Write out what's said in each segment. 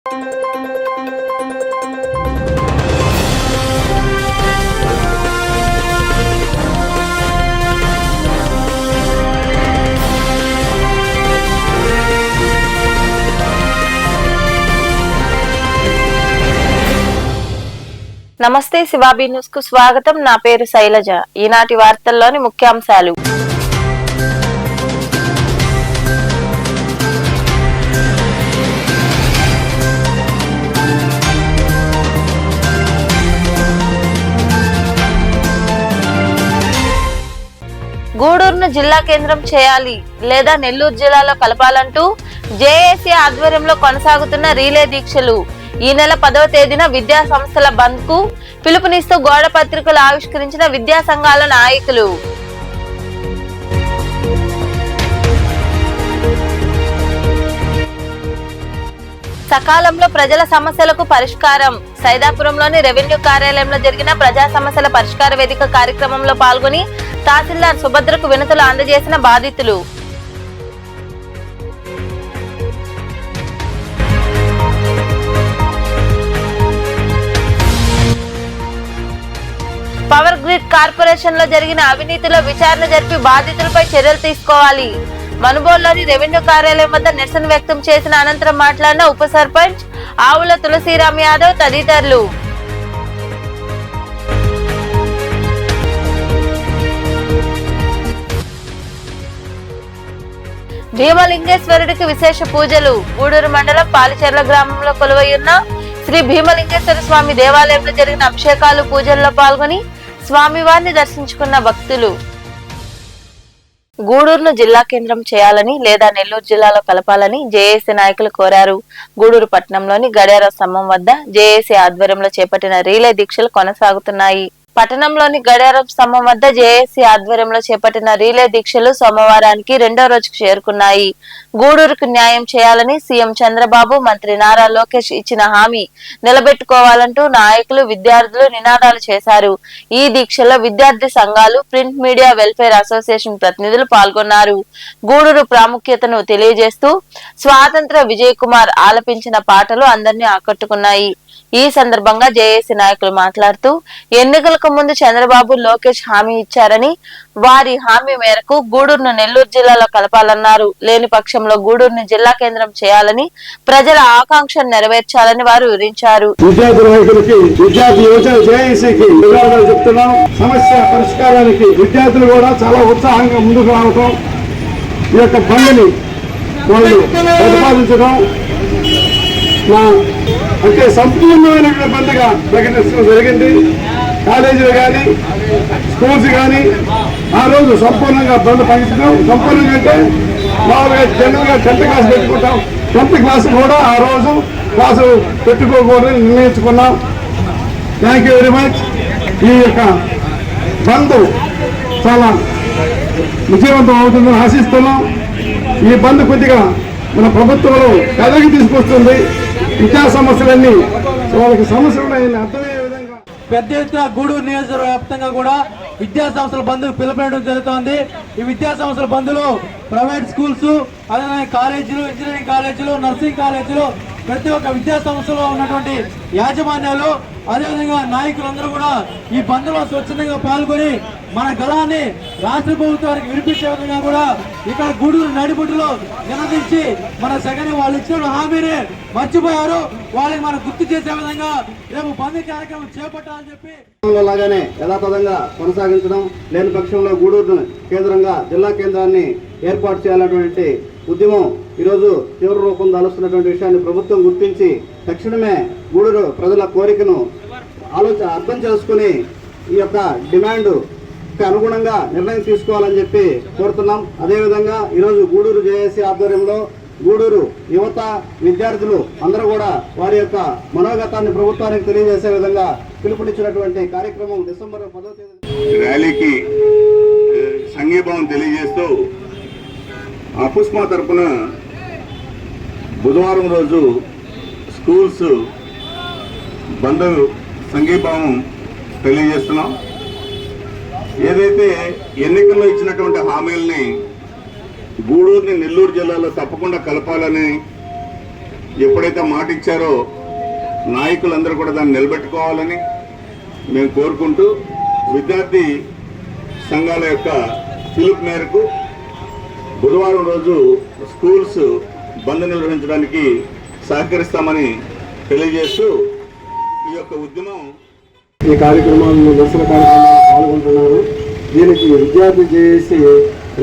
నమస్తే శివాబీ న్యూస్ కు స్వాగతం. నా పేరు శైలజ. ఈనాటి వార్తల్లోని ముఖ్యాంశాలు. గూడూరును జిల్లా కేంద్రం చేయాలి లేదా నెల్లూరు జిల్లాలో కలపాలంటూ జేఏసీ ఆధ్వర్యంలో కొనసాగుతున్న రీలే దీక్షలు. ఈ నెల 10వ తేదీన విద్యా సంస్థల బంద్ కు పిలుపునిస్తూ గోడ పత్రికలు ఆవిష్కరించిన విద్యా సంఘాల నాయకులు. సకాలంలో ప్రజల సమస్యలకు పరిష్కారం. సైదాపురంలోని రెవెన్యూ కార్యాలయంలో జరిగిన ప్రజా సమస్యల పరిష్కార వేదిక కార్యక్రమంలో పాల్గొని తహసీల్దార్ సుభద్రకు వినతులు అందజేసిన బాధితులు. పవర్ గ్రిడ్ కార్పొరేషన్ లో జరిగిన అవినీతిలో విచారణ జరిపి బాధితులపై చర్యలు తీసుకోవాలి. మనుబోలులోని రెవెన్యూ కార్యాలయం వద్ద నిరసన వ్యక్తం చేసిన అనంతరం మాట్లాడిన ఉప సర్పంచ్ ఆవుల తులసిరామ్ యాదవ్ తదితరులు. భీమలింగేశ్వరుడికి విశేష పూజలు. గూడూరు మండలం పాలిచెర్ల గ్రామంలో కొలువైయున్న శ్రీ భీమలింగేశ్వర స్వామి దేవాలయంలో జరిగిన అభిషేకాలు పూజల్లో పాల్గొని స్వామివారిని దర్శించుకున్న భక్తులు. గూడూరును జిల్లా కేంద్రం చేయాలని లేదా నెల్లూరు జిల్లాలో కలపాలని జేఏసీ నాయకులు కోరారు. గూడూరు పట్టణంలోని గడియార స్తంభం వద్ద జేఏసీ ఆధ్వర్యంలో చేపట్టిన రీలే దీక్షలు కొనసాగుతున్నాయి. పట్టణంలోని గడియారం స్తంభం వద్ద జేఏసీ ఆధ్వర్యంలో చేపట్టిన రీలే దీక్షలు సోమవారానికి 2వ రోజుకు చేరుకున్నాయి. గూడూరుకు న్యాయం చేయాలని సీఎం చంద్రబాబు, మంత్రి నారా లోకేష్ ఇచ్చిన హామీ నిలబెట్టుకోవాలంటూ నాయకులు, విద్యార్థులు నినాదాలు చేశారు. ఈ దీక్షలో విద్యార్థి సంఘాలు, ప్రింట్ మీడియా వెల్ఫేర్ అసోసియేషన్ ప్రతినిధులు పాల్గొన్నారు. గూడూరు ప్రాముఖ్యతను తెలియజేస్తూ స్వాతంత్ర విజయ్ కుమార్ ఆలపించిన పాటలు అందరినీ ఆకట్టుకున్నాయి. ఈ సందర్భంగా జేఏసీ నాయకులు మాట్లాడుతూ ఎన్నికలకు ముందు చంద్రబాబు, లోకేష్ హామీ ఇచ్చారని, వారి హామీ మేరకు గూడూరును నెల్లూరు జిల్లాలో కలపాలన్నారు. లేని పక్షంలో గూడూరుని జిల్లా కేంద్రం చేయాలని, ప్రజల ఆకాంక్షను నెరవేర్చాలని వారు వివరించారు. సమస్య పరిష్కారానికి విద్యార్థులు కూడా చాలా ఉత్సాహంగా ముందుకు రావడం, ఈ యొక్క బంద్ని వాళ్ళు ప్రతిపాదించడం అంటే సంపూర్ణమైన బంద్గా ప్రకటించడం జరిగింది. కాలేజీలు కానీ, స్కూల్స్ కానీ ఆ రోజు సంపూర్ణంగా బంద్ ప్రకటించడం. సంపూర్ణంగా అంటే మామూలుగా జనరల్గా 10th క్లాస్ పెట్టుకుంటాం. 10th క్లాస్ కూడా ఆ రోజు క్లాసు పెట్టుకోకూడదని నిర్ణయించుకున్నాం. Thank you very much. ఈ యొక్క బంద్ చాలా విజయవంతం అవుతుందని ఆశిస్తున్నాం. ఈ బంద్ కొద్దిగా మన ప్రభుత్వంలో కదలికి తీసుకొస్తుంది. విద్యా సమస్యలన్నీ వాళ్ళకి సమస్యలు అర్థమయ్యే విధంగా పెద్ద ఎత్తున గూడూరు నియోజకవర్గ వ్యాప్తంగా కూడా విద్యా సంస్థల బంద్ పిలుపునివ్వడం జరుగుతోంది. ఈ విద్యా సంస్థల బంద్లో ప్రైవేట్ స్కూల్స్, అదే కాలేజీలు, ఇంజనీరింగ్ కాలేజీలు, నర్సింగ్ కాలేజీలు, ప్రతి ఒక్క విద్యా సంస్థలో ఉన్నటువంటి యాజమాన్యాలు, అదేవిధంగా నాయకులందరూ కూడా ఈ బంద్లో స్వచ్ఛందంగా పాల్గొని మన గళాన్ని రాష్ట్ర ప్రభుత్వానికి వినిపించే విధంగా కూడా ఇక్కడ గూడూరు నడిబొడ్డులో నినదించి మన సెగని వాళ్ళు ఇచ్చిన హామీని మర్చిపోయారు. వాళ్ళకి మనం గుర్తు చేసే విధంగా రేపు బంద్ కార్యక్రమం చేపట్టాలని చెప్పి లాగానే యథాతథంగా కొనసాగించడం, లేని పక్షంలో గూడూరు కేంద్రంగా జిల్లా కేంద్రాన్ని ఏర్పాటు చేయాలన్నటువంటి ఉద్యమం ఈరోజు తీవ్ర రూపం దాలుస్తున్నటువంటి విషయాన్ని ప్రభుత్వం గుర్తించి తక్షణమే గూడూరు ప్రజల కోరికను అర్థం చేసుకుని ఈ యొక్క డిమాండ్ అనుగుణంగా నిర్ణయం తీసుకోవాలని చెప్పి కోరుతున్నాం. అదేవిధంగా ఈరోజు గూడూరు జేఏసీ ఆధ్వర్యంలో గూడూరు యువత, విద్యార్థులు అందరూ కూడా వారి యొక్క మనోగతాన్ని ప్రభుత్వానికి తెలియజేసే విధంగా పిలుపునిచ్చినటువంటి కార్యక్రమం డిసెంబర్ 10వ తేదీ ర్యాలీకి సంఘీభావం తెలియజేస్తూ అపుస్మా తరఫున బుధవారం రోజు స్కూల్స్ బంద్ సంఘీభావం తెలియజేస్తున్నాం. ఏదైతే ఎన్నికల్లో ఇచ్చినటువంటి హామీలని గూడూరుని నెల్లూరు జిల్లాలో తప్పకుండా కలపాలని ఎప్పుడైతే మాట ఇచ్చారో నాయకులందరూ కూడా దాన్ని నిలబెట్టుకోవాలని మేము కోరుకుంటూ విద్యార్థి సంఘాల యొక్క పిలుపు మేరకు బుధవారం రోజు స్కూల్స్ బంద్ నిర్వహించడానికి సహకరిస్తామని తెలియజేస్తూ ఈ యొక్క ఉద్యమం ఈ కార్యక్రమాల్లో నిరసన కార్యక్రమాల్లో పాల్గొంటున్నారు. దీనికి విద్యార్థి చేసి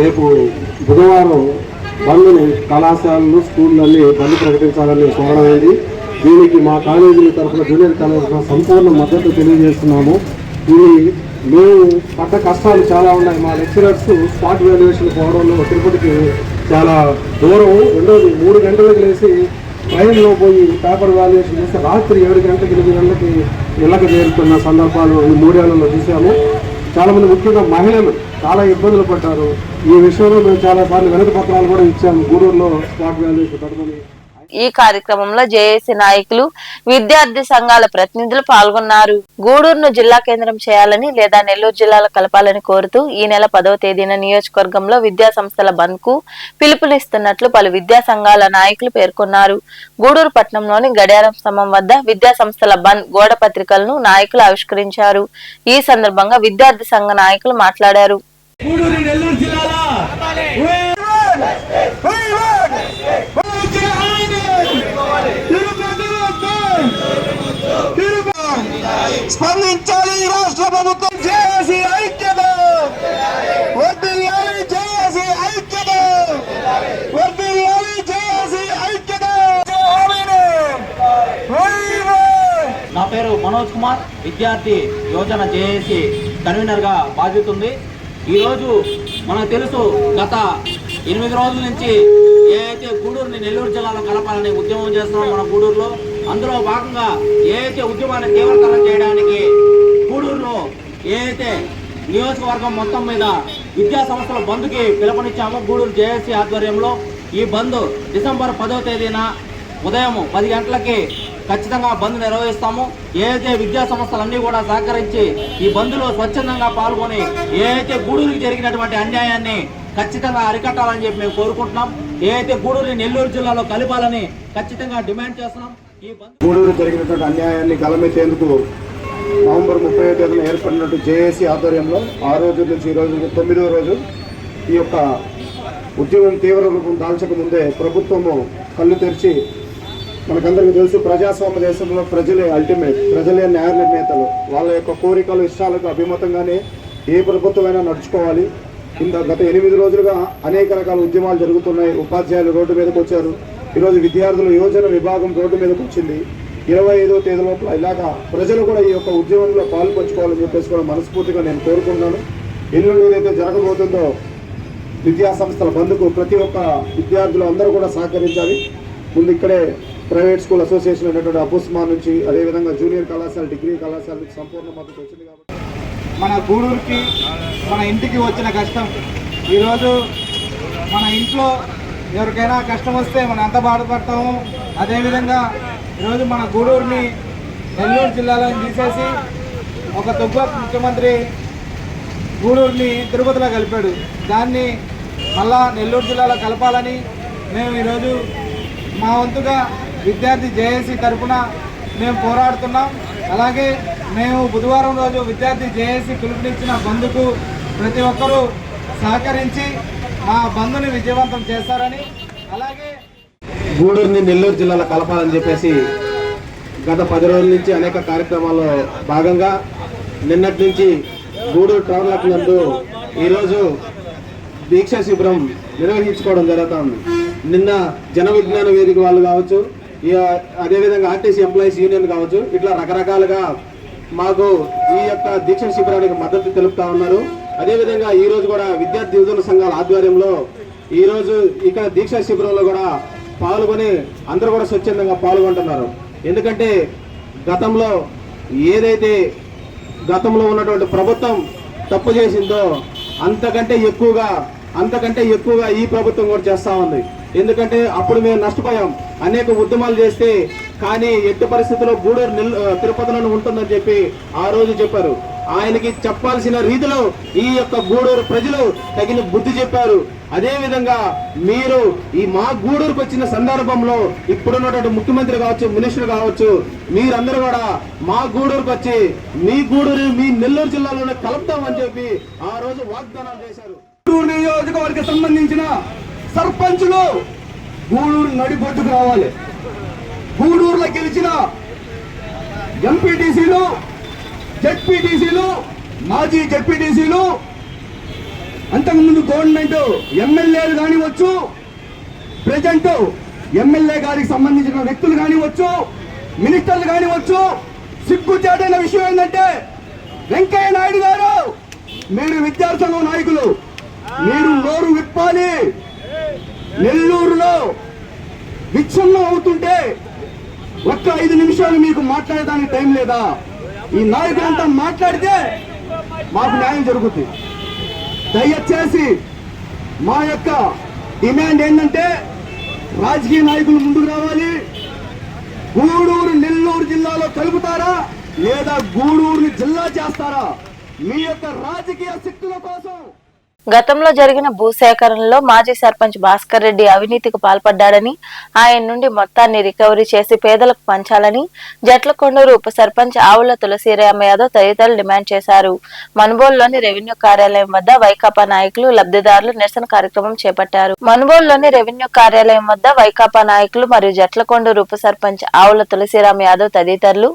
రేపు బుధవారం బంద్ని కళాశాలలు స్కూళ్ళన్నీ బంద్ ప్రకటించాలని కోరడమైంది. దీనికి మా కాలేజీల తరఫున జూనియర్ కాలేజీ సంపూర్ణ మద్దతు తెలియజేస్తున్నాము. ఇది మేము పడ్డ కష్టాలు చాలా ఉన్నాయి. మా లెక్చరర్స్ స్పాట్ వాల్యుయేషన్ పోవడంలో తిరుపతికి చాలా దూరం, రెండోది 3 గంటలకు లేచి ట్రైన్లో పోయి పేపర్ వాల్యుయేషన్ చేస్తే రాత్రి 7 గంటలకు 8 గంటలకి ఇళ్ళకి చేరుతున్న సందర్భాలు ఈ 3 ఏళ్లలో చూసాము. చాలామంది ముఖ్యంగా మహిళలు చాలా ఇబ్బందులు పడ్డారు. ఈ విషయంలో మేము చాలాసార్లు వినతి పత్రాలు కూడా ఇచ్చాము. గూడూరులో స్పాట్ వాల్యుయేషన్ తరఫున. ఈ కార్యక్రమంలో జేఏసీ నాయకులు, విద్యార్థి సంఘాల ప్రతినిధులు పాల్గొన్నారు. గూడూరును జిల్లా కేంద్రం చేయాలని లేదా నెల్లూరు జిల్లాలో కలపాలని కోరుతూ ఈ నెల 10వ తేదీన నియోజకవర్గంలో విద్యా సంస్థల బంద్ కు పిలుపునిస్తున్నట్లు పలు విద్యా సంఘాల నాయకులు పేర్కొన్నారు. గూడూరు పట్టణంలోని గడియారం స్తంభం వద్ద విద్యా సంస్థల బంద్ గోడ పత్రికలను నాయకులు ఆవిష్కరించారు. ఈ సందర్భంగా విద్యార్థి సంఘ నాయకులు మాట్లాడారు. స్పందించాలి రాష్ట్ర ప్రభుత్వం. జేఏసీ ఐక్యత, వర్ధిల్లాలి జేఏసీ ఐక్యత, వర్ధిల్లాలి జేఏసీ ఐక్యత. నా పేరు మనోజ్ కుమార్, విద్యార్థి యోజన జేఏసీ కన్వీనర్ గా బాధ్యత ఉంది. ఈరోజు మనకు తెలుసు, గత 8 రోజుల నుంచి ఏదైతే గూడూరుని నెల్లూరు జిల్లాలో కలపాలని ఉద్యమం చేస్తున్నాం మన గూడూరులో. అందులో భాగంగా ఏదైతే ఉద్యమాన్ని తీవ్రతరం చేయడానికి గూడూరులో ఏదైతే నియోజకవర్గం మొత్తం మీద విద్యా సంస్థల బంద్కి పిలుపునిచ్చామో గూడూరు జేఏసీ ఆధ్వర్యంలో ఈ బంద్ డిసెంబర్ 10వ తేదీన ఉదయం 10 గంటలకి ఖచ్చితంగా బంద్ నిర్వహిస్తాము. ఏదైతే విద్యా సంస్థలన్నీ కూడా సహకరించి ఈ బంద్లో స్వచ్ఛందంగా పాల్గొని ఏదైతే గూడూరుకి జరిగినటువంటి అన్యాయాన్ని ఖచ్చితంగా అరికట్టాలని చెప్పి మేము కోరుకుంటున్నాం. ఏదైతే గూడూరుని నెల్లూరు జిల్లాలో కలపాలని ఖచ్చితంగా డిమాండ్ చేస్తున్నాం. ఈ గూడూరు జరిగినటువంటి అన్యాయాన్ని గలమెత్తేందుకు నవంబర్ 30వ తేదీన ఏర్పడినట్టు జేఏసీ ఆధ్వర్యంలో ఆ రోజు నుంచి ఈ రోజు 9వ రోజు ఈ యొక్క ఉద్యమం తీవ్ర రూపం దాల్చక ముందే ప్రభుత్వము కళ్ళు తెరిచి, మనకందరికీ తెలుసు ప్రజాస్వామ్య దేశంలో ప్రజలే అల్టిమేట్, ప్రజలే న్యాయ నిర్ణేతలు. వాళ్ళ యొక్క కోరికలు ఇష్టాలకు అభిమతంగానే ఏ ప్రభుత్వమైనా నడుచుకోవాలి. గత 8 రోజులుగా అనేక రకాల ఉద్యమాలు జరుగుతున్నాయి. ఉపాధ్యాయులు రోడ్డు మీదకి వచ్చారు. ఈరోజు విద్యార్థుల యోజన విభాగం రోడ్డు మీదకి వచ్చింది. 25వ తేదీ లోపల ఇలాగా ప్రజలు కూడా ఈ యొక్క ఉద్యమంలో పాల్పంచుకోవాలని చెప్పేసి కూడా మనస్ఫూర్తిగా నేను కోరుకుంటున్నాను. ఎల్లుండి ఏదైతే జరగబోతుందో విద్యా సంస్థల బంద్కు ప్రతి ఒక్క విద్యార్థులు అందరూ కూడా సహకరించాలి. ముందు ఇక్కడే ప్రైవేట్ స్కూల్ అసోసియేషన్ అనేటువంటి అబుస్మా నుంచి, అదేవిధంగా జూనియర్ కళాశాల, డిగ్రీ కళాశాల నుంచి సంపూర్ణ మద్దతు వచ్చింది. కాబట్టి మన గూడూరుకి, మన ఇంటికి వచ్చిన కష్టం, ఈరోజు మన ఇంట్లో ఎవరికైనా కష్టం వస్తే మనం ఎంత బాధపడతామో అదేవిధంగా ఈరోజు మన గూడూరుని నెల్లూరు జిల్లాలో తీసేసి ఒక దుబ్బ ముఖ్యమంత్రి గూడూరుని తిరుపతిలో కలిపాడు. దాన్ని మళ్ళా నెల్లూరు జిల్లాలో కలపాలని మేము ఈరోజు మా వంతుగా విద్యార్థి జేఏసీ తరఫున మేము పోరాడుతున్నాం. అలాగే మేము బుధవారం రోజు విద్యార్థి జేఏసీ పిలుపునిచ్చిన బంద్కు ప్రతి ఒక్కరూ సహకరించి మా బంద్ని విజయవంతం చేస్తారని, అలాగే గూడూరుని నెల్లూరు జిల్లాలో కలపాలని చెప్పేసి గత 10 రోజుల నుంచి అనేక కార్యక్రమాల్లో భాగంగా నిన్నటి నుంచి గూడూరు ట్రావెల్ నందు ఈరోజు దీక్షా శిబిరం నిర్వహించుకోవడం జరుగుతుంది. నిన్న జన విజ్ఞాన వేదిక వాళ్ళు కావచ్చు, అదేవిధంగా ఆర్టీసీ ఎంప్లాయీస్ యూనియన్ కావచ్చు, ఇట్లా రకరకాలుగా మాకు ఈ యొక్క దీక్షా శిబిరానికి మద్దతు తెలుపుతా ఉన్నారు. అదేవిధంగా ఈ రోజు కూడా విద్యార్థి యువజన సంఘాల ఆధ్వర్యంలో ఈ రోజు ఇక్కడ దీక్షా శిబిరంలో కూడా పాల్గొని అందరూ కూడా స్వచ్ఛందంగా పాల్గొంటున్నారు. ఎందుకంటే ఏదైతే గతంలో ఉన్నటువంటి ప్రభుత్వం తప్పు చేసిందో అంతకంటే ఎక్కువగా ఈ ప్రభుత్వం కూడా చేస్తా ఉంది. ఎందుకంటే అప్పుడు మేము నష్టపోయాం, అనేక ఉద్యమాలు చేస్తే, కానీ ఎట్టి పరిస్థితుల్లో గూడూరు తిరుపతిలోనే ఉంటుందని చెప్పి ఆ రోజు చెప్పారు. ఆయనకి చెప్పాల్సిన రీతిలో ఈ యొక్క గూడూరు ప్రజలు తగిన బుద్ధి చెప్పారు. అదేవిధంగా మీరు ఈ మా గూడూరుకు వచ్చిన సందర్భంలో ఇప్పుడున్నటువంటి ముఖ్యమంత్రి కావచ్చు, మినిస్టర్ కావచ్చు, మీరందరూ కూడా మా గూడూరుకు వచ్చి మీ గూడూరు మీ నెల్లూరు జిల్లాలోనే కలుపుతామని చెప్పి ఆ రోజు వాగ్దానాలు చేశారు. గూడూరు నియోజకవర్గ సంబంధించిన సర్పంచులు గూడూరు నడిబొడ్డుకు రావాలి. గూడూరులో గెలిచిన ఎంపీటీసీలు, జెడ్పీటీసీలు, మాజీ జెడ్పీటీసీలు, అంతకుముందు గవర్నమెంట్ ఎమ్మెల్యేలు కానివచ్చు, ప్రజెంట్ ఎమ్మెల్యే గారికి సంబంధించిన వ్యక్తులు కానివచ్చు, మినిస్టర్లు కానివచ్చు, సిగ్గుచేటైన విషయం ఏంటంటే వెంకయ్య నాయుడు గారు, మీరు విద్యార్థి సంఘం నాయకులు, మీరు నోరు విప్పాలి. నెల్లూరులో విచ్ఛిన్నం అవుతుంటే ఒక్క 5 నిమిషాలు మీకు మాట్లాడడానికి టైం లేదా? ఈ నాయకులంతా మాట్లాడితే మాకు న్యాయం జరుగుతుంది. దయచేసి మా యొక్క డిమాండ్ ఏంటంటే రాజకీయ నాయకులు ముందుకు రావాలి. గూడూరు నెల్లూరు జిల్లాలో కలుపుతారా లేదా గూడూరుని జిల్లా చేస్తారా? మీ యొక్క రాజకీయ శక్తుల కోసం. గతంలో జరిగిన భూసేకరణలో మాజీ సర్పంచ్ భాస్కర్ రెడ్డి అవినీతికి పాల్పడ్డాడని, ఆయన నుండి మొత్తాన్ని రికవరీ చేసి పేదలకు పంచాలని జట్లకొండూరు ఉప సర్పంచ్ ఆవుల తులసిరామ యాదవ్ తదితరులు డిమాండ్ చేశారు. మనుబోలులోని రెవెన్యూ కార్యాలయం వద్ద వైకాపా నాయకులు, లబ్ధిదారులు నిరసన కార్యక్రమం చేపట్టారు. మనుబోలులోని రెవెన్యూ కార్యాలయం వద్ద వైకాపా నాయకులు మరియు జట్లకొండూరు ఉప సర్పంచ్ ఆవుల తులసిరామ యాదవ్ తదితరులు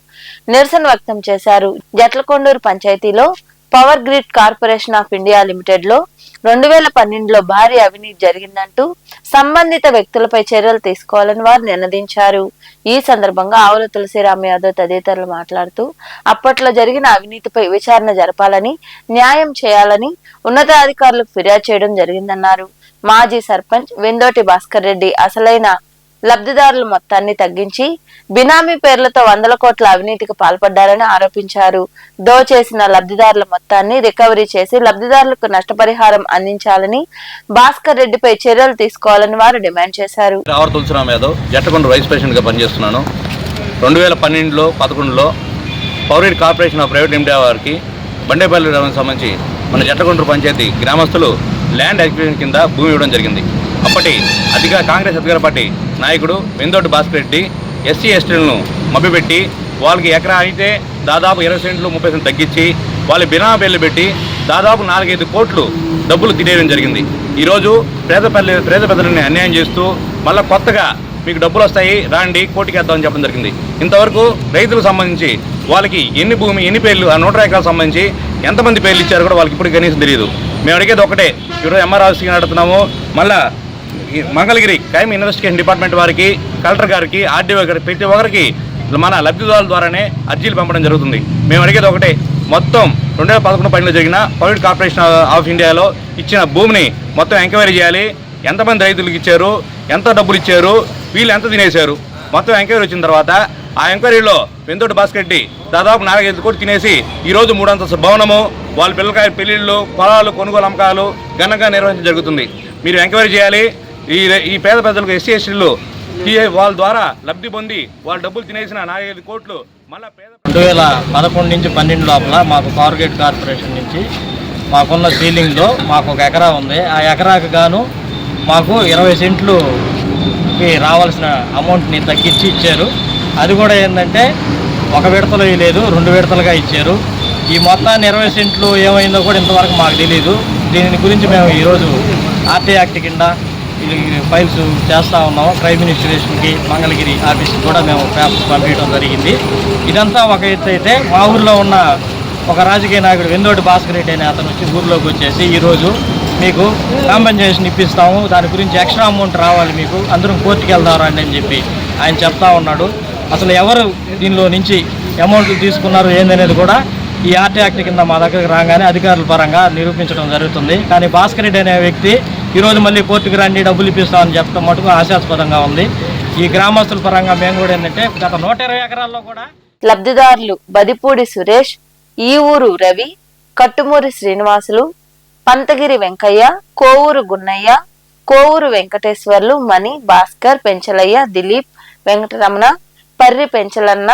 నిరసన వ్యక్తం చేశారు. జట్లకొండూరు పంచాయతీలో power grid corporation of India limited లో 2012లో భారీ అవినీతి జరిగిందంటూ సంబంధిత వ్యక్తులపై చర్యలు తీసుకోవాలని వారు నినదించారు. ఈ సందర్భంగా ఆవుల తులసిరామ యాదవ్ తదితరులు మాట్లాడుతూ అప్పట్లో జరిగిన అవినీతిపై విచారణ జరపాలని, న్యాయం చేయాలని ఉన్నతాధికారులకు ఫిర్యాదు చేయడం జరిగిందన్నారు. మాజీ సర్పంచ్ వెందోటి భాస్కర్ రెడ్డి అసలైన లబ్ధిదారుల మొత్తాన్ని తగ్గించి బినామీ పేర్లతో 100 కోట్ల అవినీతికి పాల్పడ్డారని ఆరోపించారు. దోచేసిన లబ్ధిదారుల మొత్తాన్ని రికవరీ చేసి లబ్ధిదారులకు నష్టపరిహారం అందించాలని, భాస్కర్ రెడ్డిపై చర్యలు తీసుకోవాలని వారు డిమాండ్ చేశారు. ఆవుల తులసిరామ యాదవ్ జట్టకొండూరు వైస్ ప్రెసిడెంట్ గా పనిచేస్తున్నాను. 2012-11లో power grid corporation of private limited వారికి బండేపల్లి సంబంధించి మన జట్టకొండూరు పంచాయతీ గ్రామస్తులు ల్యాండ్ అక్విజిషన్ కింద భూమి ఇవ్వడం జరిగింది. అప్పటి కాంగ్రెస్ అధికార పార్టీ నాయకుడు వెందోటి భాస్కర్ రెడ్డి ఎస్సీ ఎస్టీలను మభ్యపెట్టి వాళ్ళకి ఎకరా అయితే దాదాపు 20 సెంట్లు 30 సెంట్లు తగ్గించి వాళ్ళ బినామా పేర్లు పెట్టి దాదాపు 4-5 కోట్లు డబ్బులు తినేయడం జరిగింది. ఈరోజు పేద పెద్దలని అన్యాయం చేస్తూ మళ్ళీ కొత్తగా మీకు డబ్బులు వస్తాయి రాండి కోటికి వేద్దామని చెప్పడం జరిగింది. ఇంతవరకు రైతులకు సంబంధించి వాళ్ళకి ఎన్ని భూమి ఎన్ని పేర్లు ఆ 100 ఎకరాలకు సంబంధించి ఎంతమంది పేర్లు ఇచ్చారో కూడా వాళ్ళకి ఇప్పుడు కనీసం తెలియదు. మేము అడిగేది ఒకటే, ఈరోజు ఎంఆర్ఆర్సీకి నడుతున్నాము, మళ్ళా మంగళగిరి క్రైమ్ ఇన్వెస్టిగేషన్ డిపార్ట్మెంట్ వారికి, కలెక్టర్ గారికి, ఆర్డీఓ గారికి, ప్రతి ఒక్కరికి మన లబ్ధిదారుల ద్వారానే అర్జీలు పంపడం జరుగుతుంది. మేము అడిగేది ఒకటే, మొత్తం 2011-12లో జరిగిన పవర్ గ్రిడ్ కార్పొరేషన్ ఆఫ్ ఇండియాలో ఇచ్చిన భూమిని మొత్తం ఎంక్వైరీ చేయాలి. ఎంతమంది రైతులకు ఇచ్చారు, ఎంత డబ్బులు ఇచ్చారు, వీళ్ళు ఎంత తినేశారు, మొత్తం ఎంక్వైరీ వచ్చిన తర్వాత ఆ ఎంక్వైరీలో వెందోటి భాస్కర్ రెడ్డి దాదాపు 4-5 కోట్లు తినేసి ఈరోజు 3 అంతస్తు భవనము, వాళ్ళ పిల్లకాయ పెళ్లిళ్ళు, పొలాలు కొనుగోలు అమ్మకాలు ఘనంగా నిర్వహించడం జరుగుతుంది. మీరు ఎంక్వైరీ చేయాలి. ఈ పేద పెద్దలకు ఎస్సీ ఎస్టీలు వాళ్ళ ద్వారా లబ్ధి పొంది వాళ్ళ డబ్బులు తినేసిన 4-5 కోట్లు మళ్ళీ 2011-12 లోపల మాకు పవర్ గ్రిడ్ కార్పొరేషన్ నుంచి మాకున్న సీలింగ్లో మాకు 1 ఎకరా ఉంది. ఆ ఎకరాకు గాను మాకు 20 సెంట్లుకి రావాల్సిన అమౌంట్ని తగ్గించి ఇచ్చారు. అది కూడా ఏంటంటే 1 విడతలో లేదు, 2 విడతలుగా ఇచ్చారు. ఈ మొత్తాన్ని 20 సెంట్లు ఏమైందో కూడా ఇంతవరకు మాకు తెలియదు. దీని గురించి మేము ఈరోజు ఆర్టీ యాక్ట్ కింద ఫైల్స్ చేస్తూ ఉన్నాము. క్రైమ్ ఇన్వెస్టిగేషన్కి మంగళగిరి ఆఫీస్కి కూడా మేము పేపర్స్ పంపించడం జరిగింది. ఇదంతా ఒక ఎత్తు అయితే, మా ఊర్లో ఉన్న ఒక రాజకీయ నాయకుడు వెందోటి భాస్కర్ రెడ్డి అనే అతను వచ్చి ఊర్లోకి వచ్చేసి ఈరోజు మీకు కాంపెన్సేషన్ ఇప్పిస్తాము, దాని గురించి ఎక్స్ట్రా అమౌంట్ రావాలి, మీకు అందరం కోర్టుకి వెళ్దాం రండి అని చెప్పి ఆయన చెప్తా ఉన్నాడు. అసలు ఎవరు దీనిలో నుంచి అమౌంట్లు తీసుకున్నారు ఏందనేది కూడా ఈ ఆర్టీ యాక్ట్ కింద మా దగ్గరకు రాగానే అధికారుల పరంగా నిరూపించడం జరుగుతుంది. కానీ భాస్కర్ రెడ్డి అనే వ్యక్తి ఈరోజు మళ్ళీ కోర్టుకు రండి డబ్బులు ఇప్పిస్తామని చెప్పడం మటుకు ఆశాస్పదంగా ఉంది. ఈ గ్రామస్తుల పరంగా మేము కూడా ఏంటంటే గత 120 ఎకరాల్లో కూడా లబ్ధిదారులు బదిపూడి సురేష్, ఈ ఊరు రవి, కట్టుమూరి శ్రీనివాసులు, పంతగిరి వెంకయ్య, కోవూరు గున్నయ్య, కోవూరు వెంకటేశ్వర్లు, మణి, భాస్కర్, పెంచలయ్య, దిలీప్, వెంకటరమణ, పర్రి పెంచలన్న,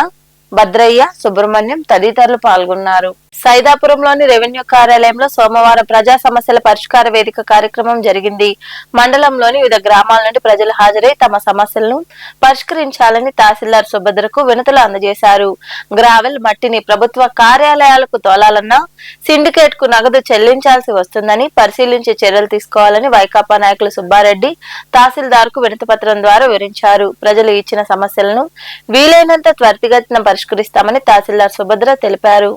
భద్రయ్య, సుబ్రహ్మణ్యం తదితరులు పాల్గొన్నారు. సైదాపురంలోని రెవెన్యూ కార్యాలయంలో సోమవారం ప్రజా సమస్యల పరిష్కార వేదిక కార్యక్రమం జరిగింది. మండలంలోని వివిధ గ్రామాల నుండి ప్రజలు హాజరై తమ సమస్యలను పరిష్కరించాలని తహసీల్దార్ సుభద్రకు వినతులు అందజేశారు. గ్రావెల్ మట్టిని ప్రభుత్వ కార్యాలయాలకు తోలాలన్నా సిండికేట్ కు నగదు చెల్లించాల్సి వస్తుందని పరిశీలించి చర్యలు తీసుకోవాలని వైకాపా నాయకులు సుబ్బారెడ్డి తహసీల్దార్ కు వినతి పత్రం ద్వారా వివరించారు. ప్రజలు ఇచ్చిన సమస్యలను వీలైనంత త్వరితగతిన పరిష్కరిస్తామని తహసీల్దార్ సుభద్ర తెలిపారు.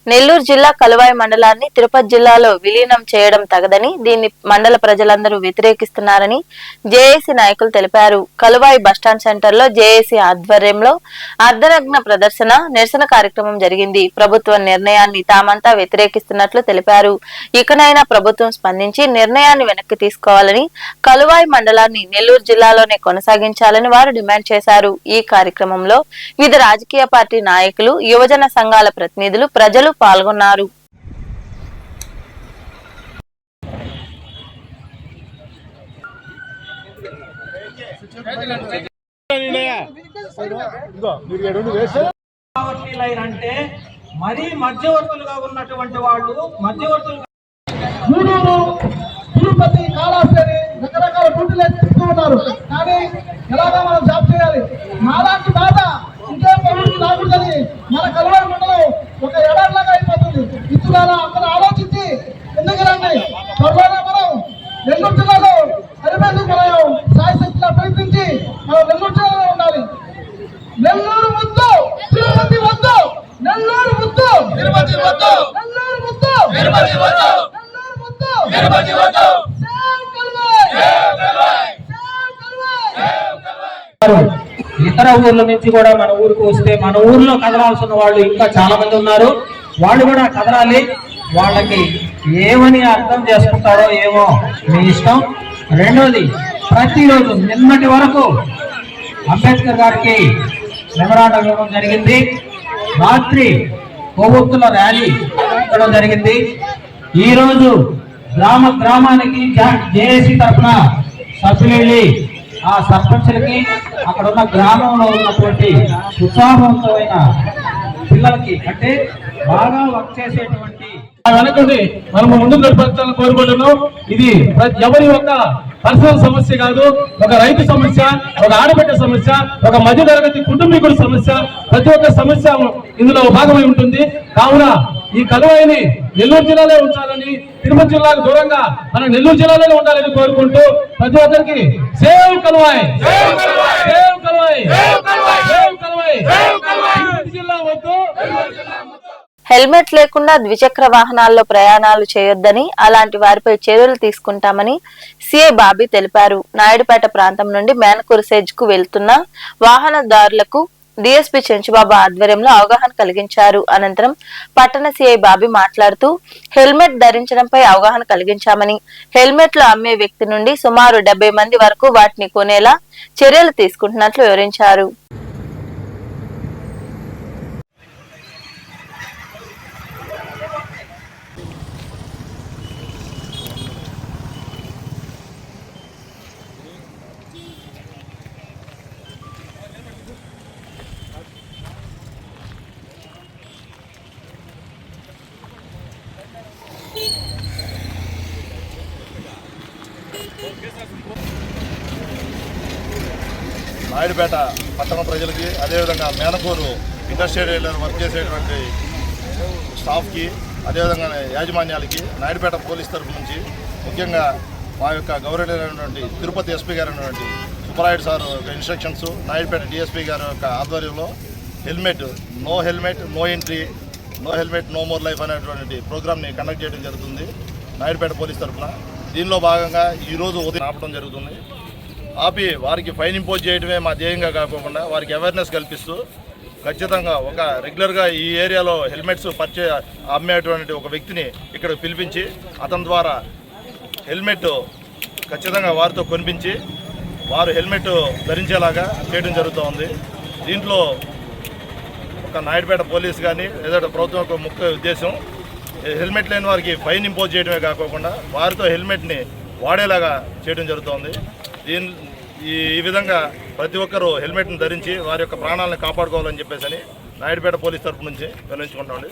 నెల్లూరు జిల్లా కలువాయి మండలాన్ని తిరుపతి జిల్లాలో విలీనం చేయడం తగదని దీన్ని మండల ప్రజలందరూ వ్యతిరేకిస్తున్నారని జేఏసీ నాయకులు తెలిపారు. కలువాయి బస్టాండ్ సెంటర్ లో జేఏసీ ఆధ్వర్యంలో అర్ధనగ్న ప్రదర్శన నిరసన కార్యక్రమం జరిగింది. ప్రభుత్వ నిర్ణయాన్ని తామంతా వ్యతిరేకిస్తున్నట్లు తెలిపారు. ఇకనైనా ప్రభుత్వం స్పందించి నిర్ణయాన్ని వెనక్కి తీసుకోవాలని, కలువాయి మండలాన్ని నెల్లూరు జిల్లాలోనే కొనసాగించాలని వారు డిమాండ్ చేశారు. ఈ కార్యక్రమంలో వివిధ రాజకీయ పార్టీ నాయకులు, యువజన సంఘాల ప్రతినిధులు, ప్రజలు పాల్గొన్నారు. అంటే మరీ మధ్యవర్తులుగా ఉన్నటువంటి వాళ్ళు మధ్యవర్తులు తిరుపతి కాళహస్తి రకరకాల డ్యూటీలు ఇస్తూ ఉన్నారు. కానీ ఎలాగా మనం జాబ్ చేయాలి, మాలాంటి బాధ ఇంకేం పనులకి రాకూడదని మన కలువాయి మండలం ఒక ఎడారిలాగా అయిపోతుంది. ఇస్తున్నారా అందరూ ఆలోచించి ఎందుకంటే త్వరలోనే మనం నెల్లూరు జిల్లాలో అరిమేందుకు మనం సాయశక్తిగా ప్రయత్నించి మనం నెల్లూరు జిల్లాలో ఉండాలి. నెల్లూరు ముద్దు తిరుపతి వద్దు, నెల్లూరు ముద్దు తిరుపతి వద్దు, నెల్లూరు ముద్దు తిరుపతి వద్దు, నెల్లూరు ముద్దు తిరుపతి వద్దు. ఇతర ఊర్ల నుంచి కూడా మన ఊరికి వస్తే మన ఊర్లో కదలాల్సిన వాళ్ళు ఇంకా చాలా మంది ఉన్నారు. వాళ్ళు కూడా కదలాలి. వాళ్ళకి ఏమని అర్థం చేసుకుంటారో ఏమో మీ ఇష్టం. రెండోది, ప్రతిరోజు నిన్నటి వరకు అంబేద్కర్ గారికి మెమరాండం ఇవ్వడం జరిగింది. రాత్రి కొవ్వొత్తుల ర్యాలీ ఇవ్వడం జరిగింది. ఈరోజు గ్రామానికి జేఏసీ తరఫున సభ్యులు వెళ్ళి ఆ సర్పంచులకి అక్కడ ఉన్న గ్రామంలో ఉన్నటువంటి ఉత్సాహవంతమైన పిల్లలకి అంటే బాగా వర్క్ చేసేటువంటి వెనకండి మనము ముందు నడిపించాలని కోరుకుంటున్నాం. ఇది ఎవరి యొక్క పర్సనల్ సమస్య కాదు, ఒక రైతు సమస్య, ఒక ఆడబిడ్డ సమస్య, ఒక మధ్యతరగతి కుటుంబీకుడి సమస్య, ప్రతి ఒక్క సమస్య ఇందులో భాగమై ఉంటుంది. కావున ఈ కలువాయిని నెల్లూరు జిల్లాలో ఉంచాలని, తిరుపతి జిల్లాకు దూరంగా మన నెల్లూరు జిల్లాలోనే ఉండాలని కోరుకుంటూ ప్రతి ఒక్కరికి save Kaluvai, save Kaluvai, save Kaluvai, Tirupati జిల్లా వద్దు. హెల్మెట్ లేకుండా ద్విచక్ర వాహనాల్లో ప్రయాణాలు చేయొద్దని, అలాంటి వారిపై చర్యలు తీసుకుంటామని సిఐ బాబీ తెలిపారు. నాయుడుపేట ప్రాంతం నుండి మేనకూరు సెజ్ కు వెళ్తున్న వాహనదారులకు డిఎస్పీ చెంచుబాబు ఆధ్వర్యంలో అవగాహన కలిగించారు. అనంతరం పట్టణ సిఐ బాబీ మాట్లాడుతూ హెల్మెట్ ధరించడంపై అవగాహన కలిగించామని, హెల్మెట్లు అమ్మే వ్యక్తి నుండి సుమారు 70 మంది వరకు వాటిని కొనేలా చర్యలు తీసుకుంటున్నట్లు వివరించారు. నాయుడుపేట పట్టణ ప్రజలకి, అదేవిధంగా మేనకూరు ఇండస్ట్రియల్ ఏరియాలో వర్క్ చేసేటువంటి స్టాఫ్కి, అదేవిధంగా యాజమాన్యాలకి నాయుడుపేట పోలీస్ తరఫు నుంచి ముఖ్యంగా మా యొక్క గౌరవనీయులైనటువంటి తిరుపతి ఎస్పీ గారు అయినటువంటి సుబ్బరాయుడు సార్ యొక్క ఇన్స్ట్రక్షన్స్, నాయుడుపేట డిఎస్పీ గారి యొక్క ఆధ్వర్యంలో no helmet no entry, no helmet no more life అనేటువంటి ప్రోగ్రామ్ని కండక్ట్ చేయడం జరుగుతుంది నాయుడుపేట పోలీస్ తరఫున. దీనిలో భాగంగా ఈరోజు ఉదయం ఆపడం జరుగుతుంది. ఆపి వారికి ఫైన్ ఇంపోజ్ చేయడమే మా ధ్యేయంగా కాకుండా వారికి అవేర్నెస్ కల్పిస్తూ ఖచ్చితంగా ఒక రెగ్యులర్గా ఈ ఏరియాలో హెల్మెట్స్ అమ్మేటువంటి ఒక వ్యక్తిని ఇక్కడ పిలిపించి అతని ద్వారా హెల్మెట్ ఖచ్చితంగా వారితో కొనిపించి వారు హెల్మెట్ ధరించేలాగా చేయడం జరుగుతూ. దీంట్లో ఒక నాయుడుపేట పోలీస్ కానీ ఏదైనా ప్రభుత్వం యొక్క ముఖ్య ఉద్దేశం హెల్మెట్ లేని వారికి ఫైన్ ఇంపోజ్ చేయడమే కాకుండా వారితో హెల్మెట్ని వాడేలాగా చేయడం జరుగుతోంది. ఈ విధంగా ప్రతి ఒక్కరూ హెల్మెట్ని ధరించి వారి యొక్క ప్రాణాలను కాపాడుకోవాలని చెప్పేసి నాయుడుపేట పోలీస్ తరఫు నుంచి విన్నవించుకుంటామండి.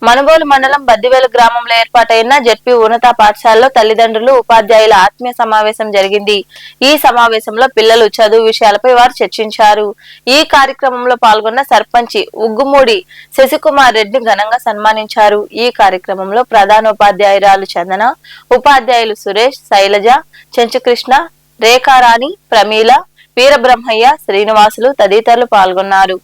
మనుబోలు మండలం బద్దివేలు గ్రామంలో ఏర్పాటైన జెడ్పీ ఉన్నత పాఠశాలలో తల్లిదండ్రులు ఉపాధ్యాయుల ఆత్మీయ సమావేశం జరిగింది. ఈ సమావేశంలో పిల్లలు చదువు విషయాలపై వారు చర్చించారు. ఈ కార్యక్రమంలో పాల్గొన్న సర్పంచి ఉగ్గుమూడి శశికుమార్ రెడ్డిని ఘనంగా సన్మానించారు. ఈ కార్యక్రమంలో ప్రధానోపాధ్యాయురాలు చందన, ఉపాధ్యాయులు సురేష్, శైలజ, చెంచుకృష్ణ, రేఖారాణి, ప్రమీల, వీరబ్రహ్మయ్య, శ్రీనివాసులు తదితరులు పాల్గొన్నారు.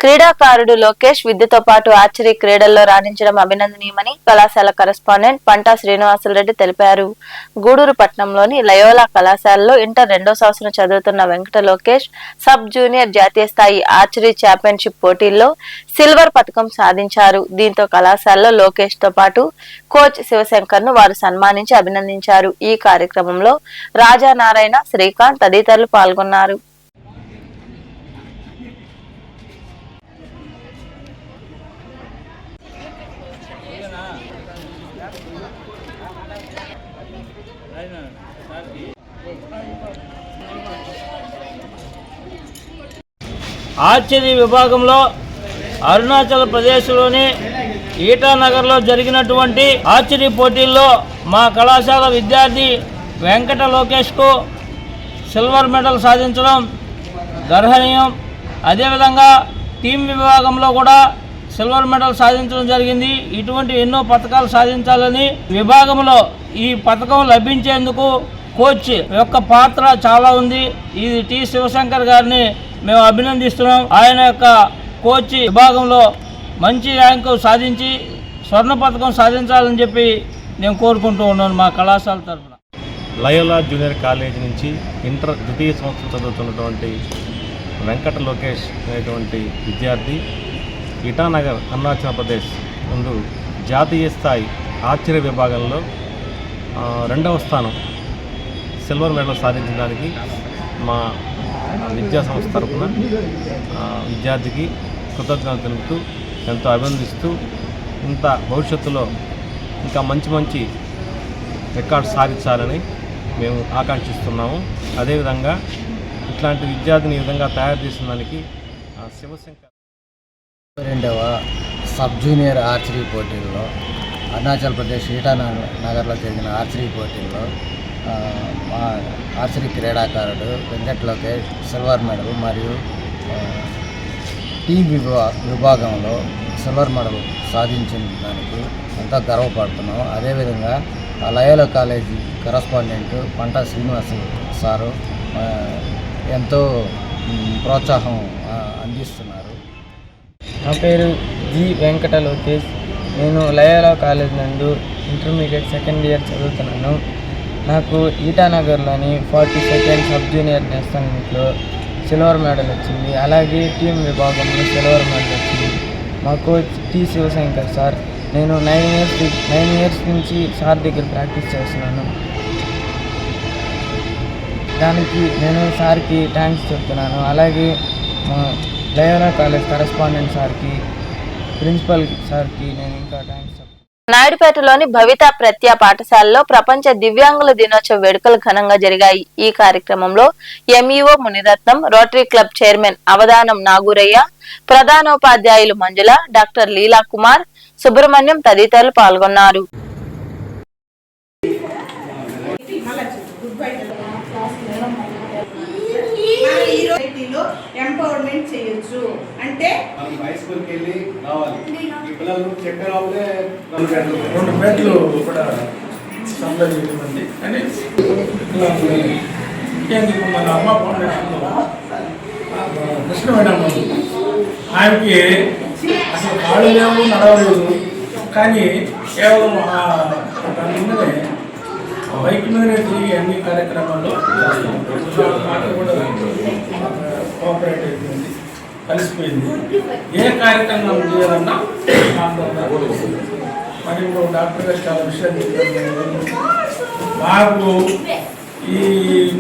క్రీడాకారుడు లోకేష్ విద్యతో పాటు ఆర్చరీ క్రీడల్లో రాణించడం అభినందనీయమని కళాశాల కరెస్పాండెంట్ పంటా శ్రీనివాసులరెడ్డి తెలిపారు. గూడూరు పట్టణంలోని లయోలా కళాశాలలో ఇంటర్ 2వ సంవత్సరం చదువుతున్న వెంకట లోకేష్ సబ్ జూనియర్ జాతీయ స్థాయి ఆర్చరీ ఛాంపియన్షిప్ పోటీల్లో సిల్వర్ పతకం సాధించారు. దీంతో కళాశాలలో లోకేష్ తో పాటు కోచ్ శివశంకర్ ను వారు సన్మానించి అభినందించారు. ఈ కార్యక్రమంలో రాజానారాయణ, శ్రీకాంత్ తదితరులు పాల్గొన్నారు. ఆర్చరీ విభాగంలో అరుణాచల్ ప్రదేశ్లోని ఈటానగర్లో జరిగినటువంటి ఆర్చరీ పోటీల్లో మా కళాశాల విద్యార్థి వెంకట లోకేష్కు సిల్వర్ మెడల్ సాధించడం గర్హనీయం. అదేవిధంగా టీం విభాగంలో కూడా సిల్వర్ మెడల్ సాధించడం జరిగింది. ఇటువంటి ఎన్నో పథకాలు సాధించాలని విభాగంలో ఈ పథకం లభించేందుకు కోచ్ యొక్క పాత్ర చాలా ఉంది. ఇది టి శివశంకర్ గారిని మేము అభినందిస్తున్నాం. ఆయన యొక్క కోచ్ విభాగంలో మంచి ర్యాంకు సాధించి స్వర్ణ పథకం సాధించాలని చెప్పి నేను కోరుకుంటూ ఉన్నాను మా కళాశాల తరఫున. లయోలా జూనియర్ కాలేజ్ నుంచి ఇంటర్ 2వ సంవత్సరం చదువుతున్నటువంటి వెంకట లోకేష్ అనేటువంటి విద్యార్థి ఇటానగర్ అరుణాచల్ ప్రదేశ్ ముందు జాతీయ స్థాయి ఆర్చరీ విభాగంలో 2వ స్థానం సిల్వర్ మెడల్ సాధించడానికి మా విద్యా సంస్థ తరఫున విద్యార్థికి కృతజ్ఞతలు తెలుపుతూ ఎంతో అభినందిస్తూ ఇంత భవిష్యత్తులో ఇంకా మంచి రికార్డ్స్ సాధించాలని మేము ఆకాంక్షిస్తున్నాము. అదేవిధంగా ఇట్లాంటి విద్యార్థిని ఈ విధంగా తయారు చేసిన దానికి శివశంకర్ 2వ సబ్ జూనియర్ ఆర్చరీ పోటీల్లో అరుణాచల్ ప్రదేశ్ ఈటానగర్లో జరిగిన ఆర్చరీ పోటీల్లో మా ఆర్చరీ క్రీడాకారుడు వెంకట లోకేష్ సిల్వర్ మెడల్ మరియు టీం విభాగంలో సిల్వర్ మెడల్ సాధించిన దానికి ఎంతో గర్వపడుతున్నాం. అదేవిధంగా లయోలా కాలేజీ కరెస్పాండెంట్ పంటా శ్రీనివాస్ సారు ఎంతో ప్రోత్సాహం అందిస్తున్నారు. నా పేరు జి వెంకట లోకేష్. నేను లయోలా కాలేజ్ నందు ఇంటర్మీడియట్ 2nd ఇయర్ చదువుతున్నాను. నాకు ఈటానగర్లోని 42nd సబ్ జూనియర్ నేషనల్ మీట్లో సిల్వర్ మెడల్ వచ్చింది. అలాగే టీం విభాగంలో సిల్వర్ మెడల్ వచ్చింది. మా కోచ్ టి శివశంకర్ సార్. నేను 9 ఇయర్స్ నుంచి సార్ దగ్గర ప్రాక్టీస్ చేస్తున్నాను. దానికి నేను సార్కి థ్యాంక్స్ చెప్తున్నాను. అలాగే మా లయోలా కాలేజ్ కరెస్పాండెంట్ సార్కి, ప్రిన్సిపల్ సార్కి నేను ఇంకా థ్యాంక్స్ చెప్తాను. నాయుడుపేటలోని భవిత ప్రత్యా పాఠశాలలో ప్రపంచ దివ్యాంగుల దినోత్సవ వేడుకలు ఘనంగా జరిగాయి. ఈ కార్యక్రమంలో MEO Muniratnam, rotary club chairman అవధానం నాగూరయ్య, ప్రధానోపాధ్యాయులు మంజుల, డాక్టర్ లీలా కుమార్, సుబ్రహ్మణ్యం తదితరులు పాల్గొన్నారు. ఎంపవర్మెంట్ చేయొచ్చు అంటే హై స్కూల్కి వెళ్ళి రావాలి. ఈ పిల్లలు చెప్పే 2 బెడ్లు కూడా సప్లై చేయమండి. కానీ ఇంకేందుకు మన అమ్మ ఫౌండేషన్లో కృష్ణ మేడం ఆమెకి అసలు కాళ్ళు లేవు, నడవలేదు. కానీ కేవలం దాని మీదనే బైక్ మీదనే తిరిగి అన్ని కార్యక్రమాల్లో మాట కూడా కోఆపరేట్ అయిపోయింది, కలిసిపోయింది. ఏ కార్యక్రమం చేయాలన్నా మరి ఇప్పుడు డాక్టర్ గారు చాలా విషయాలు చెప్పారు. మాకు ఈ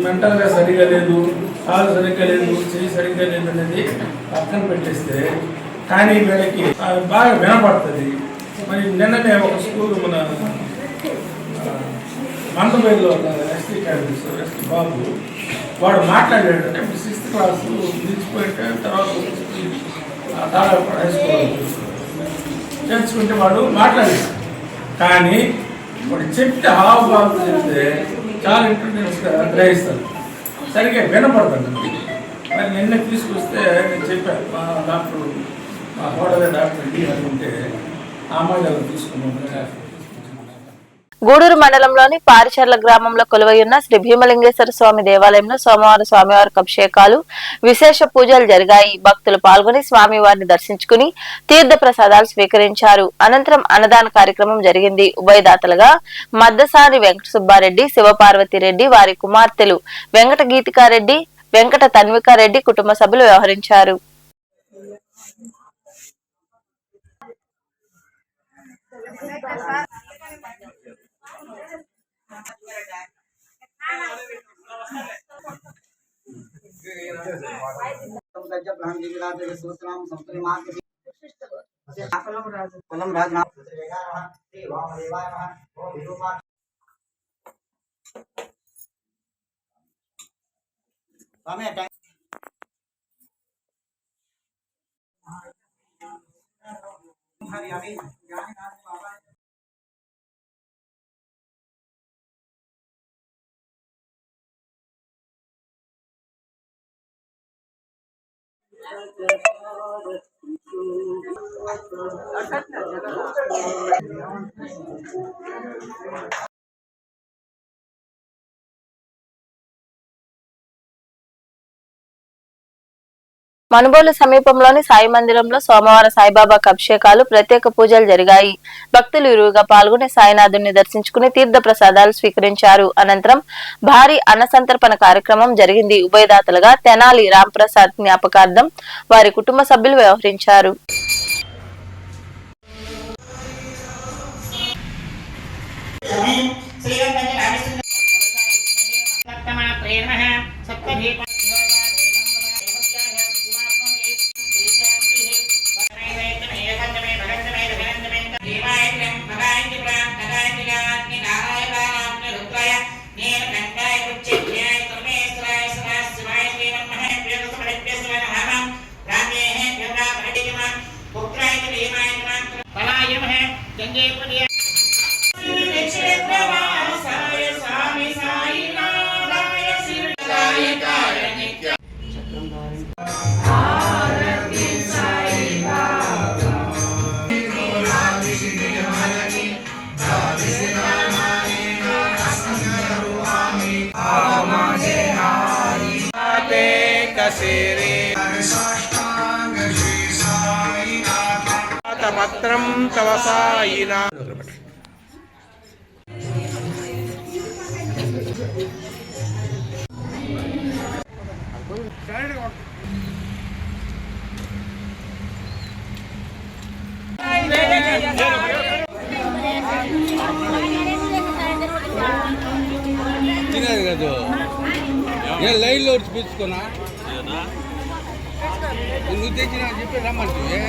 మెంటల్గా సరిగా లేదు, కాలు సరిగ్గా లేదు, చెయ్యి సరిగ్గా లేదు అనేది పక్కన పెట్టేస్తే కానీ వీళ్ళకి బాగా వినపడుతుంది. మరి నిన్ననే ఒక స్కూల్ మన మందబైలో ఎస్టీ క్యాడర్స్ ఎస్టీ బాబు వాడు మాట్లాడాడు. అంటే 6th క్లాస్ నిలిచిపోయితే తర్వాత దాదాపు హై స్కూల్ చేర్చుకుంటే వాడు మాట్లాడాడు. కానీ వాడు చెప్తే హావభావం చెప్తే చాలా ఇంటెలిజెన్స్గా గ్రహిస్తారు, సరిగ్గా వినపడతాడు. మరి నిన్న తీసుకొస్తే నేను చెప్పాను, మా డాక్టర్ మా హోటల్ డాక్టర్ డి అనుకుంటే ఆమాజాలు తీసుకున్నాను. గూడూరు మండలంలోని పారిచర్ల గ్రామంలో కొలువైయున్న శ్రీ భీమలింగేశ్వర స్వామి దేవాలయంలో సోమవారం స్వామివారికి అభిషేకాలు, విశేష పూజలు జరిగాయి. భక్తులు పాల్గొని స్వామివారిని దర్శించుకుని తీర్థ ప్రసాదాలు స్వీకరించారు. అనంతరం అన్నదాన కార్యక్రమం జరిగింది. ఉభయదాతలుగా మద్దసాని వెంకట సుబ్బారెడ్డి, శివపార్వతిరెడ్డి, వారి కుమార్తెలు వెంకట గీతికారెడ్డి, వెంకట తన్వికారెడ్డి కుటుంబ సభ్యులు వ్యవహరించారు. మనుబోలు సమీపంలోని సాయి మందిరంలో సోమవారం సాయిబాబాకు అభిషేకాలు, ప్రత్యేక పూజలు జరిగాయి. భక్తులు ఇరువుగా పాల్గొని సాయినాథుని దర్శించుకుని తీర్థ ప్రసాదాలు స్వీకరించారు. అనంతరం భారీ అన్నసంతర్పణ కార్యక్రమం జరిగింది. ఉభయదాతలుగా తెనాలి రాంప్రసాద్ జ్ఞాపకార్థం వారి కుటుంబ సభ్యులు వ్యవహరించారు. పత్రం తవ సాయినా కాదు లైన్లో పిలుచుకున్నా నువ్వు తెచ్చిన చెప్పి రమ్మంటే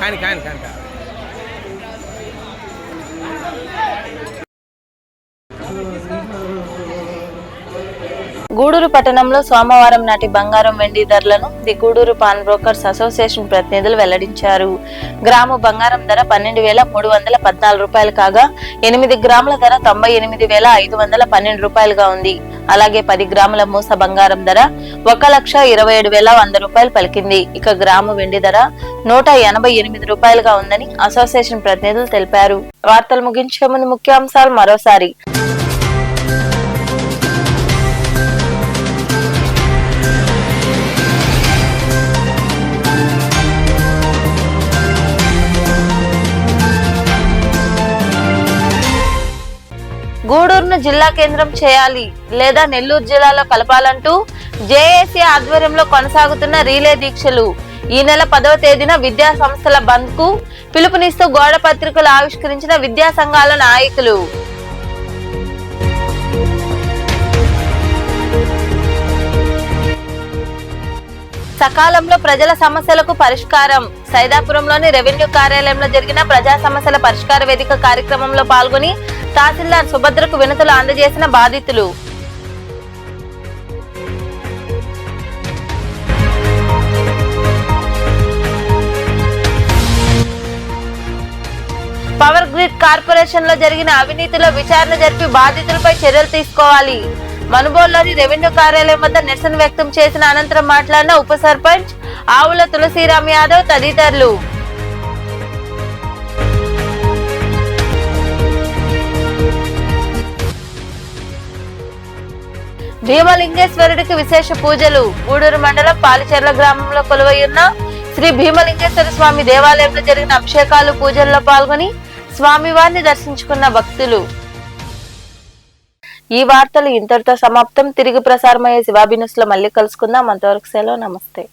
కానీ కానీ కానీ గూడూరు పట్టణంలో సోమవారం నాటి బంగారం వెండి ధరలను the Gudur pawn brokers association ప్రతినిధులు వెల్లడించారు. గ్రాము బంగారం ధర 12,314 రూపాయలు కాగా 8 గ్రాముల ధర 98,512 రూపాయలుగా ఉంది. అలాగే 10 గ్రాముల మూస బంగారం ధర 1,27,100 రూపాయలు పలికింది. ఇక గ్రాము వెండి ధర 188 రూపాయలుగా ఉందని అసోసియేషన్ ప్రతినిధులు తెలిపారు. వార్తలు ముగించే ముందు ముఖ్యాంశాలు మరోసారి. గూడూరును జిల్లా కేంద్రం చేయాలి లేదా నెల్లూరు జిల్లాలో కలపాలంటూ జేఏసీ ఆధ్వర్యంలో కొనసాగుతున్న రీలే దీక్షలు. ఈ నెల 10వ తేదీన విద్యా సంస్థల బంద్ కు పిలుపునిస్తూ గోడ పత్రికలు ఆవిష్కరించిన విద్యా సంఘాల నాయకులు. సకాలంలో ప్రజల సమస్యలకు పరిష్కారం. సైదాపురంలోని రెవెన్యూ కార్యాలయంలో జరిగిన ప్రజా సమస్యల పరిష్కార వేదిక కార్యక్రమంలో పాల్గొని తహసీల్దార్ సుభద్రకు వినతులు అందజేసిన బాధితులు. పవర్ గ్రిడ్ కార్పొరేషన్ లో జరిగిన అవినీతిలో విచారణ జరిపి బాధితులపై చర్యలు తీసుకోవాలి. మనుబోలులోని రెవెన్యూ కార్యాలయం వద్ద నిరసన వ్యక్తం చేసిన అనంతరం మాట్లాడిన ఉప సర్పంచ్ ఆవుల తులసిరామ్ యాదవ్ తదితరులు. భీమలింగేశ్వరుడికి విశేష పూజలు. గూడూరు మండలం పాలిచెర్ల గ్రామంలో కొలువై ఉన్న శ్రీ భీమలింగేశ్వర స్వామి దేవాలయంలో జరిగిన అభిషేకాలు పూజల్లో పాల్గొని స్వామివారిని దర్శించుకున్న భక్తులు. ఈ వార్తలు ఇంతటితో సమాప్తం. తిరిగి ప్రసారమయ్యే శివాబి న్యూస్ లో మళ్ళీ కలుసుకుందాం. అంతవరకు సెలవు. నమస్తే.